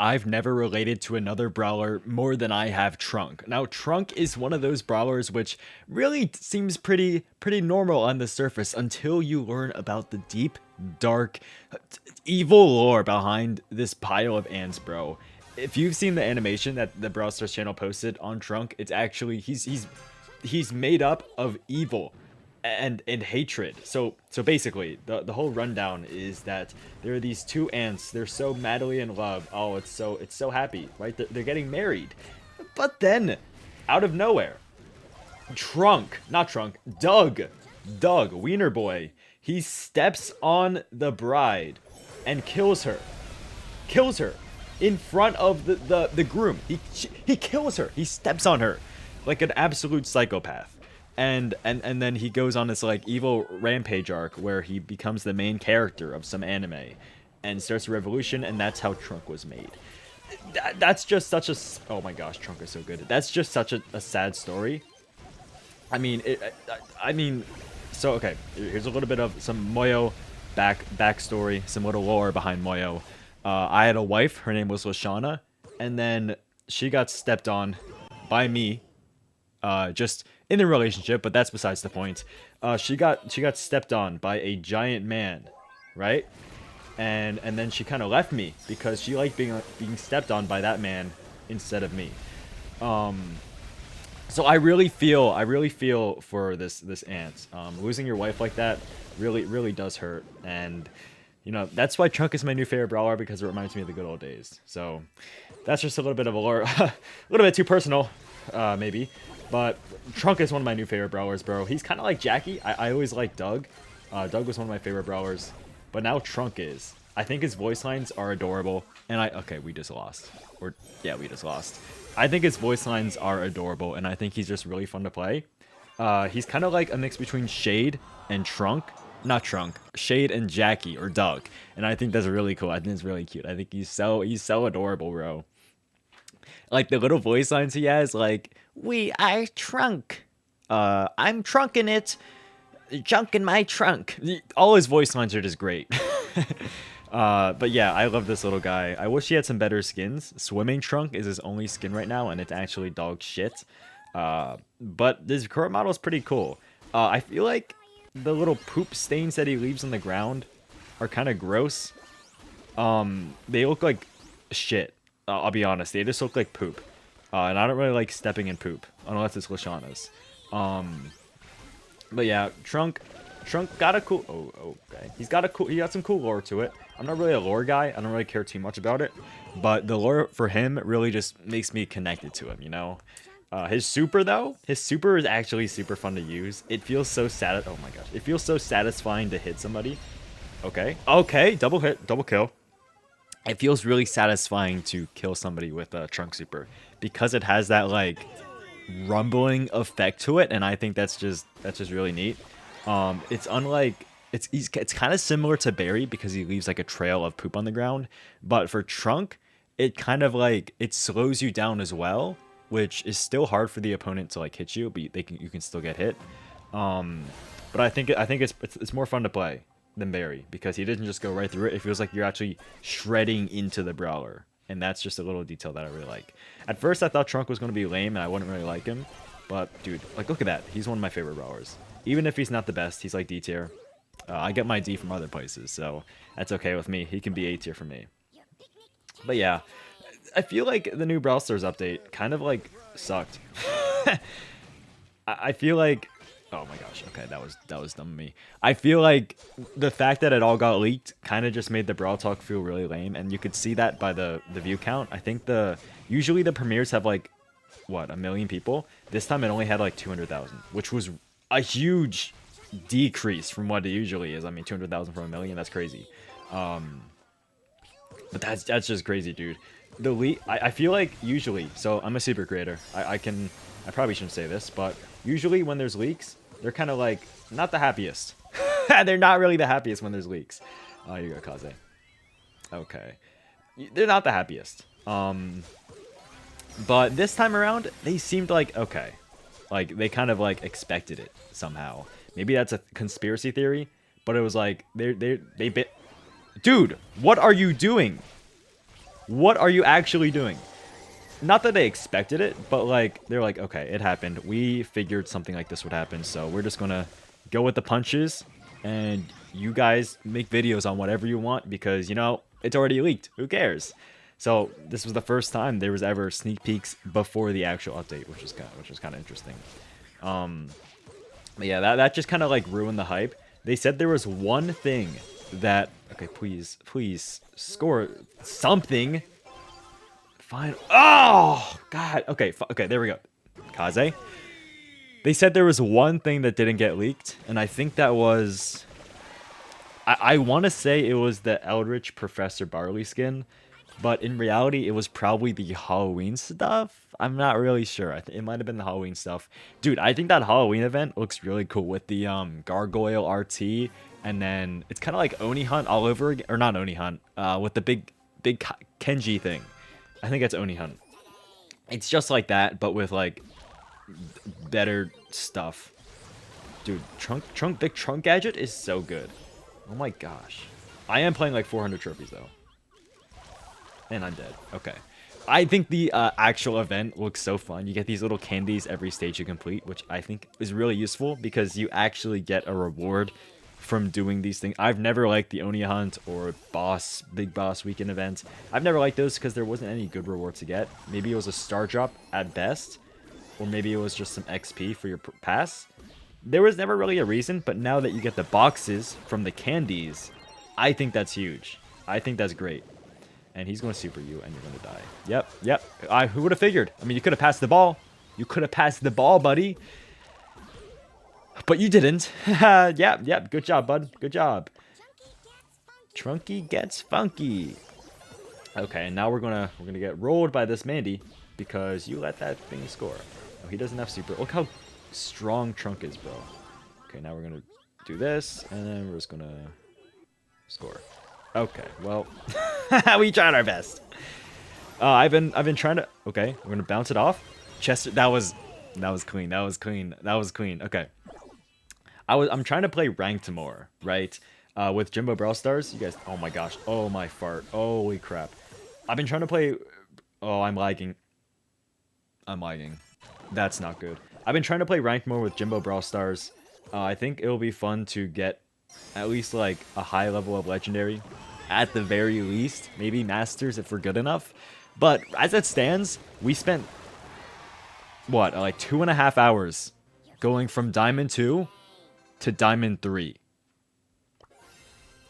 I've never related to another brawler more than I have Trunk. Now, Trunk is one of those brawlers which really seems pretty normal on the surface until you learn about the deep, dark, evil lore behind this pile of ants, bro. If you've seen the animation that the Brawl Stars channel posted on Trunk, it's actually he's made up of evil and hatred. So basically, the whole rundown is that there are these two ants. They're so madly in love. Oh, it's so happy, right? They're getting married. But then, out of nowhere, Doug Wiener Boy, he steps on the bride and kills her in front of the groom. He kills her. He steps on her like an absolute psychopath. And then he goes on this like evil rampage arc where he becomes the main character of some anime and starts a revolution, and that's how Trunk was made. That's just such a oh my gosh, Trunk is so good. That's just such a sad story. I mean, so okay, here's a little bit of some Moyo backstory, some little lore behind Moyo. I had a wife, her name was Lashana, and then she got stepped on by me, just in the relationship, but that's besides the point. She got stepped on by a giant man, right? And then she kind of left me because she liked being stepped on by that man instead of me. So I really feel for this ant. Losing your wife like that really does hurt, and you know that's why Trunk is my new favorite brawler, because it reminds me of the good old days. So that's just a little bit of a lore, a little bit too personal, maybe. But Trunk is one of my new favorite brawlers, bro. He's kind of like Jackie. I always liked Doug. Doug was one of my favorite brawlers, but now Trunk is. I think his voice lines are adorable, and okay, we just lost. Yeah, we just lost. I think his voice lines are adorable, and I think he's just really fun to play. He's kind of like a mix between Shade and Trunk. Not Trunk. Shade and Jackie or Doug. And I think that's really cool. I think it's really cute. I think he's so adorable, bro. Like the little voice lines he has, like, "We are Trunk. I'm trunking it. Junk in my trunk." All his voice lines are just great. But yeah, I love this little guy. I wish he had some better skins. Swimming Trunk is his only skin right now, and it's actually dog shit. But this current model is pretty cool. I feel like the little poop stains that he leaves on the ground are kind of gross. They look like shit. I'll be honest. They just look like poop. And I don't really like stepping in poop, unless it's Lashana's. But yeah, Trunk got a cool. Oh, okay. He got some cool lore to it. I'm not really a lore guy. I don't really care too much about it. But the lore for him really just makes me connected to him, you know? His super, though, his super is actually super fun to use. It feels so oh my gosh. It feels so satisfying to hit somebody. Okay, double hit, double kill. It feels really satisfying to kill somebody with a Trunk super because it has that like rumbling effect to it, and I think that's just really neat. It's unlike it's kind of similar to Barry because he leaves like a trail of poop on the ground, but for Trunk, it kind of like it slows you down as well, which is still hard for the opponent to like hit you, but you can still get hit. But I think it's more fun to play than Barry because he didn't just go right through it. It feels like you're actually shredding into the brawler, and that's just a little detail that I really like. At first, I thought Trunk was going to be lame and I wouldn't really like him, but dude, like look at that. He's one of my favorite brawlers. Even if he's not the best, he's like D tier. I get my D from other places, so that's okay with me. He can be A tier for me. But yeah, I feel like the new Brawl Stars update kind of like sucked. I feel like, oh my gosh, okay, that was dumb of me. I feel like the fact that it all got leaked kind of just made the Brawl Talk feel really lame, and you could see that by the view count. I think usually the premieres have like what, 1 million people. This time it only had like 200,000, which was a huge decrease from what it usually is. I mean, 200,000 from 1 million, that's crazy. But that's just crazy, dude. The leak, I feel like usually, so I'm a super creator. I probably shouldn't say this, but usually when there's leaks, they're kind of like not the happiest. They're not really the happiest when there's leaks. Oh, you go, Kaze. Okay. They're not the happiest. But this time around, they seemed like okay. Like they kind of like expected it somehow. Maybe that's a conspiracy theory, but it was like they bit. Dude, what are you doing? What are you actually doing? Not that they expected it, but like they're like, okay, it happened. We figured something like this would happen, so we're just gonna go with the punches, and you guys make videos on whatever you want because you know it's already leaked. Who cares? So this was the first time there was ever sneak peeks before the actual update, which was kind of interesting. But yeah, that just kind of like ruined the hype. They said there was one thing that okay, please score something. Fine. Oh God. Okay. Okay. There we go. Kaze. They said there was one thing that didn't get leaked, and I think that was. I want to say it was the Eldritch Professor Barley skin, but in reality, it was probably the Halloween stuff. I'm not really sure. It might have been the Halloween stuff. Dude, I think that Halloween event looks really cool with the Gargoyle RT, and then it's kind of like Oni Hunt all over again. Or not Oni Hunt, with the big Kenji thing. I think that's Oni Hunt. It's just like that, but with like better stuff. Dude, Big Trunk Gadget is so good. Oh my gosh. I am playing like 400 trophies though. And I'm dead. Okay. I think the actual event looks so fun. You get these little candies every stage you complete, which I think is really useful because you actually get a reward from doing these things. I've never liked the Oni Hunt or Big Boss Weekend events. I've never liked those because there wasn't any good reward to get. Maybe it was a star drop at best, or maybe it was just some XP for your pass. There was never really a reason, but now that you get the boxes from the candies, I think that's huge. I think that's great. And he's going to super you, and you're going to die. Yep. Who would have figured? I mean, you could have passed the ball. You could have passed the ball, buddy. But you didn't. Yep. Good job, bud. Good job. Trunky gets funky. Okay, and now we're gonna get rolled by this Mandy because you let that thing score. Oh, he doesn't have super. Look how strong Trunk is, bro. Okay, now we're gonna do this, and then we're just gonna score. Okay, well, we tried our best. I've been trying to. Okay, we're gonna bounce it off. Chester, that was clean. That was clean. Okay. I'm trying to play ranked more, right? With Jimbo Brawl Stars. You guys, oh my gosh. Oh my fart. Holy crap. I've been trying to play. Oh, I'm lagging. That's not good. I've been trying to play ranked more with Jimbo Brawl Stars. I think it'll be fun to get at least like a high level of legendary. At the very least, maybe masters if we're good enough. But as it stands, we spent what, like 2.5 hours going from Diamond 2 to Diamond 3.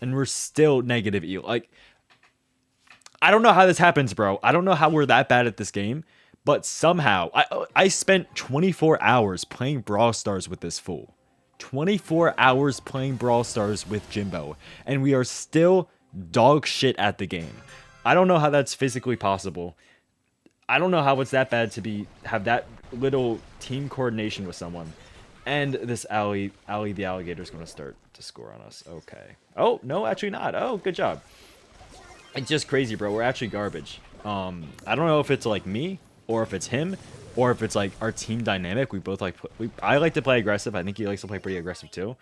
And we're still negative E. Like, I don't know how this happens, bro. I don't know how we're that bad at this game. But somehow, I spent 24 hours playing Brawl Stars with this fool. 24 hours playing Brawl Stars with Jimbo. And we are still dog shit at the game. I don't know how that's physically possible. I don't know how it's that bad to have that little team coordination with someone. And this Ali the alligator is going to start to score on us. Okay. Oh, no, actually not. Oh, good job. It's just crazy, bro. We're actually garbage. I don't know if it's like me or if it's him or if it's like our team dynamic. We both like I like to play aggressive. I think he likes to play pretty aggressive too.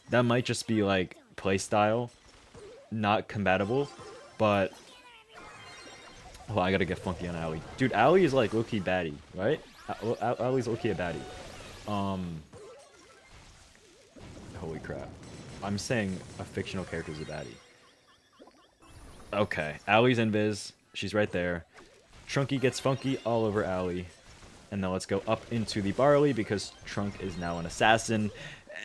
That might just be like play style, not compatible. But oh, I got to get funky on Ali. Dude, Ali is like low-key baddie, right? Ali's low-key a baddie. Holy crap. I'm saying a fictional character is a baddie. Okay, Ali's invis. She's right there. Trunky gets funky all over Ali. And then let's go up into the Barley because Trunk is now an assassin.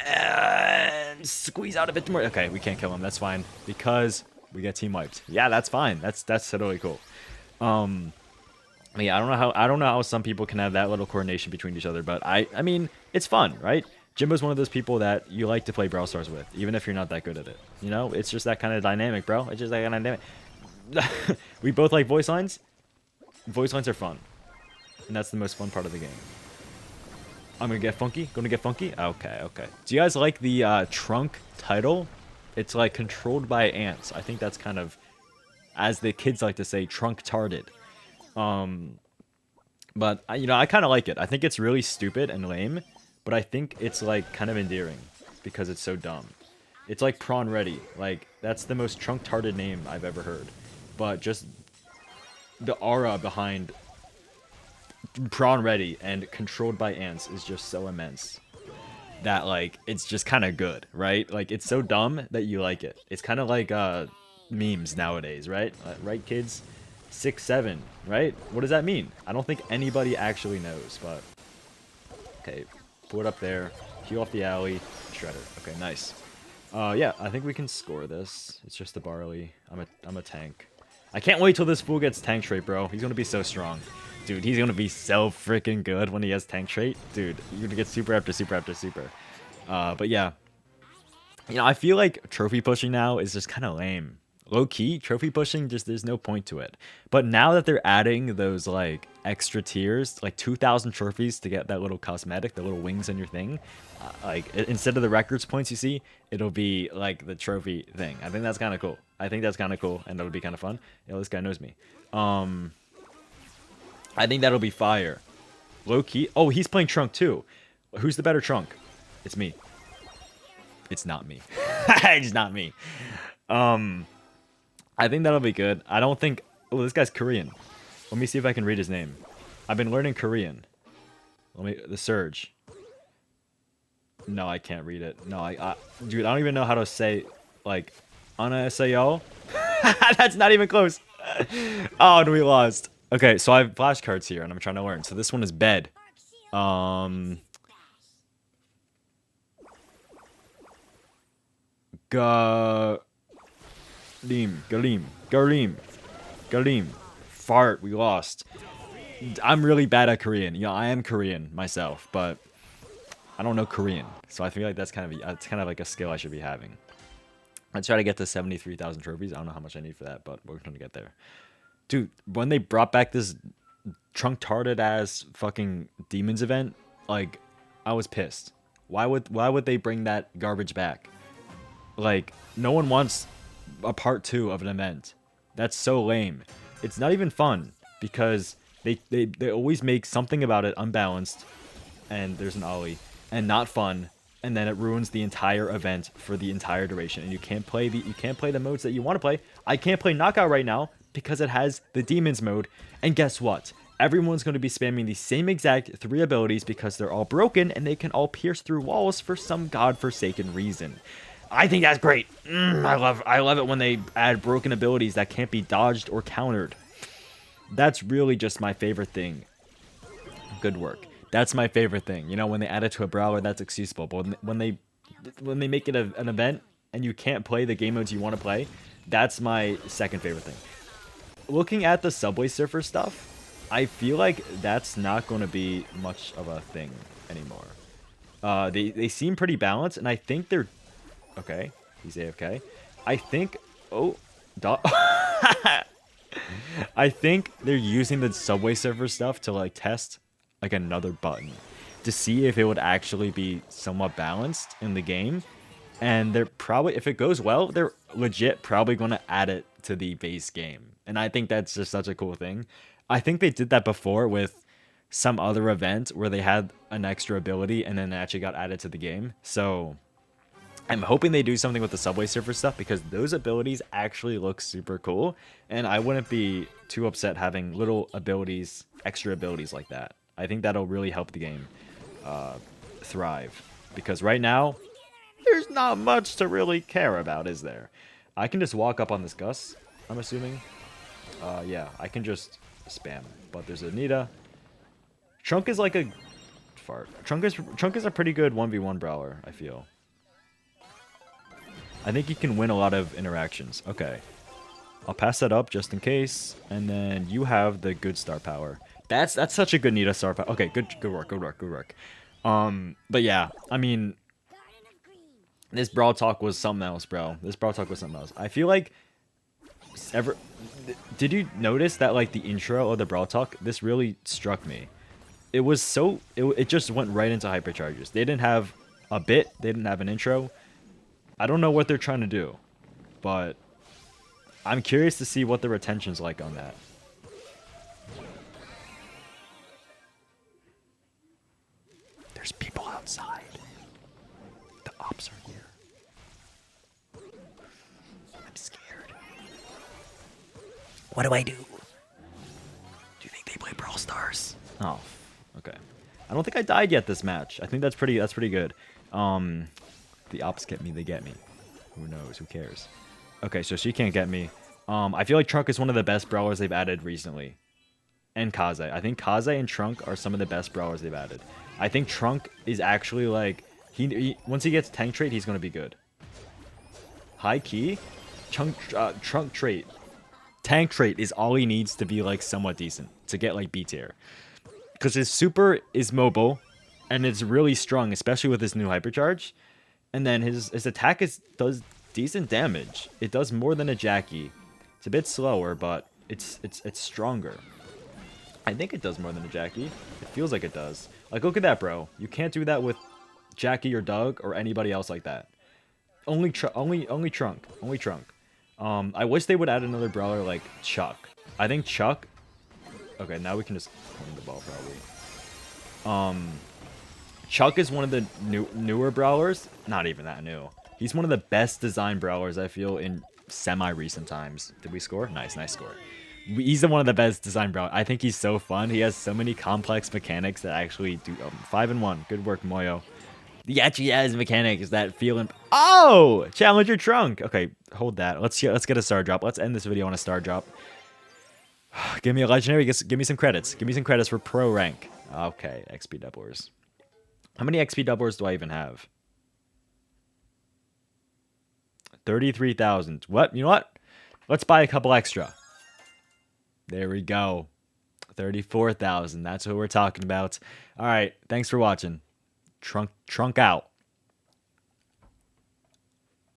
And squeeze out a bit more. Okay, we can't kill him. That's fine because we get team wiped. Yeah, that's fine. That's totally cool. Yeah, I don't know how some people can have that little coordination between each other, but I mean, it's fun, right? Jimbo's one of those people that you like to play Brawl Stars with, even if you're not that good at it. You know, it's just that kind of dynamic, bro. It's just that kind of dynamic. We both like voice lines. Voice lines are fun, and that's the most fun part of the game. I'm gonna get funky. Gonna get funky. Okay, okay. Do you guys like the Trunk title? It's like controlled by ants. I think that's kind of, as the kids like to say, trunk-tarded. But you know, I kind of like it. I think it's really stupid and lame, but I think it's like kind of endearing because it's so dumb. It's like Prawn Ready. Like that's the most trunk-tarded name I've ever heard. But just the aura behind Prawn Ready and controlled by ants is just so immense that like it's just kind of good, right? Like it's so dumb that you like it. It's kind of like memes nowadays, right? Right, kids? 6-7, right? What does that mean? I don't think anybody actually knows, but okay, pull it up there, heal off the alley, shredder. Okay, nice. Yeah, I think we can score this. It's just the barley. I'm a tank. I can't wait till this fool gets tank trait, bro. He's gonna be so strong. Dude, he's gonna be so freaking good when he has tank trait. Dude, you're gonna get super after super after super. But yeah. You know, I feel like trophy pushing now is just kind of lame. Low key, trophy pushing, just there's no point to it. But now that they're adding those like extra tiers, like 2,000 trophies to get that little cosmetic, the little wings on your thing, like instead of the records points you see, it'll be like the trophy thing. I think that's kind of cool. I think that's kind of cool, and that'll be kind of fun. Yo, this guy knows me. I think that'll be fire. Low key. Oh, he's playing Trunk too. Who's the better Trunk? It's me. It's not me. It's not me. I think that'll be good. I don't think... Oh, this guy's Korean. Let me see if I can read his name. I've been learning Korean. The Surge. No, I can't read it. No, dude, I don't even know how to say, like, 안녕하세요. That's not even close. Oh, and we lost. Okay, so I have flashcards here, and I'm trying to learn. So this one is bed. Galim. Fart, we lost. I'm really bad at Korean. Yeah, I am Korean myself, but I don't know Korean. So I feel like that's kind of like a skill I should be having. Let's try to get to 73,000 trophies. I don't know how much I need for that, but we're trying to get there. Dude, when they brought back this trunk-tarded ass fucking demons event, like, I was pissed. Why would they bring that garbage back? Like, no one wants a part 2 of an event. That's so lame. It's not even fun because they always make something about it unbalanced, and there's an ollie, and not fun, and then it ruins the entire event for the entire duration, and you can't play the modes that you want to play. I can't play knockout right now because it has the demons mode, and guess what? Everyone's going to be spamming the same exact 3 abilities because they're all broken and they can all pierce through walls for some godforsaken reason. I think that's great. I love it when they add broken abilities that can't be dodged or countered. That's really just my favorite thing. Good work. That's my favorite thing. You know, when they add it to a brawler, that's excusable. But when they make it an event and you can't play the game modes you want to play, that's my second favorite thing. Looking at the Subway Surfer stuff, I feel like that's not going to be much of a thing anymore. They seem pretty balanced, and I think they're... Okay, he's AFK. I think... Oh, I think they're using the Subway Surfer stuff to, like, test, like, another button to see if it would actually be somewhat balanced in the game. And they're probably, if it goes well, they're legit probably going to add it to the base game. And I think that's just such a cool thing. I think they did that before with some other event where they had an extra ability and then it actually got added to the game. So I'm hoping they do something with the Subway Surfer stuff because those abilities actually look super cool. And I wouldn't be too upset having little abilities, extra abilities like that. I think that'll really help the game thrive. Because right now, there's not much to really care about, is there? I can just walk up on this Gus, I'm assuming. Yeah, I can just spam. But there's Anita. Trunk is like a... Fart. Trunk is a pretty good 1v1 brawler, I feel. I think he can win a lot of interactions. Okay. I'll pass that up just in case. And then you have the good star power. That's such a good Nita star power. Okay, good work. But yeah, I mean... This Brawl Talk was something else, bro. This Brawl Talk was something else. I feel like... Did you notice that, like, the intro of the Brawl Talk? This really struck me. It was so... It just went right into Hyperchargers. They didn't have a bit. They didn't have an intro. I don't know what they're trying to do. But... I'm curious to see what the retention's like on that. There's people outside. The ops are here. I'm scared. What do I do? they play Brawl Stars? Oh, okay. I don't think I died yet this match. I think that's pretty good. The ops get me, they get me. Who knows? Who cares? Okay, so she can't get me. I feel like Trunk is one of the best brawlers they've added recently. And Kaze. I think Kaze and Trunk are some of the best brawlers they've added. I think Trunk is actually like once he gets tank trait, he's gonna be good. High key, Trunk trait, tank trait is all he needs to be like somewhat decent to get like B tier. Because his super is mobile, and it's really strong, especially with his new hypercharge. And then his attack does decent damage. It does more than a Jackie. It's a bit slower, but it's stronger. I think it does more than a Jackie. It feels like it does. Like, look at that, bro. You can't do that with Jackie or Doug or anybody else like that. Only Trunk. Only Trunk. I wish they would add another brawler like Chuck. I think Chuck. Okay, now we can just clean the ball probably. Chuck is one of the newer brawlers. Not even that new. He's one of the best design brawlers I feel in semi-recent times. Did we score? Nice score. He's one of the best design brawlers. I think he's so fun. He has so many complex mechanics that actually do 5-1. Good work, Moyo. He actually has mechanics that feel Oh! Challenger Trunk. Okay, hold that. Let's get a star drop. Let's end this video on a star drop. Give me a legendary. Give me some credits. Give me some credits for pro rank. Okay, XP doublers. How many XP doublers do I even have? 33,000. What? You know what? Let's buy a couple extra. There we go. 34,000. That's what we're talking about. All right. Thanks for watching. Trunk out.